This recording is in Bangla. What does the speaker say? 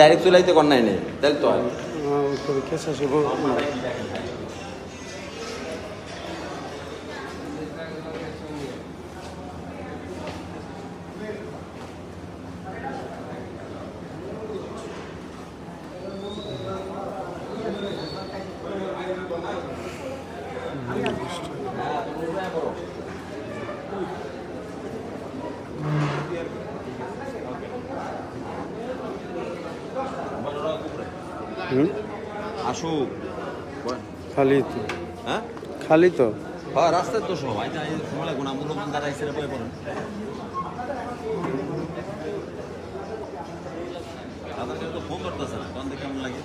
ডাইরেক্ট চলাইতে কর নাই তাই তো পরীক্ষা শেষ হবো আসুক খালি তো হ্যাঁ খালি তো হ্যাঁ রাস্তায় তো সবাই সময় লাগবে না মূল্যবান দ্বারা এসে বয়ে পড়েন তাদেরকে তো ফোন করতেছে না তখন কেমন লাগে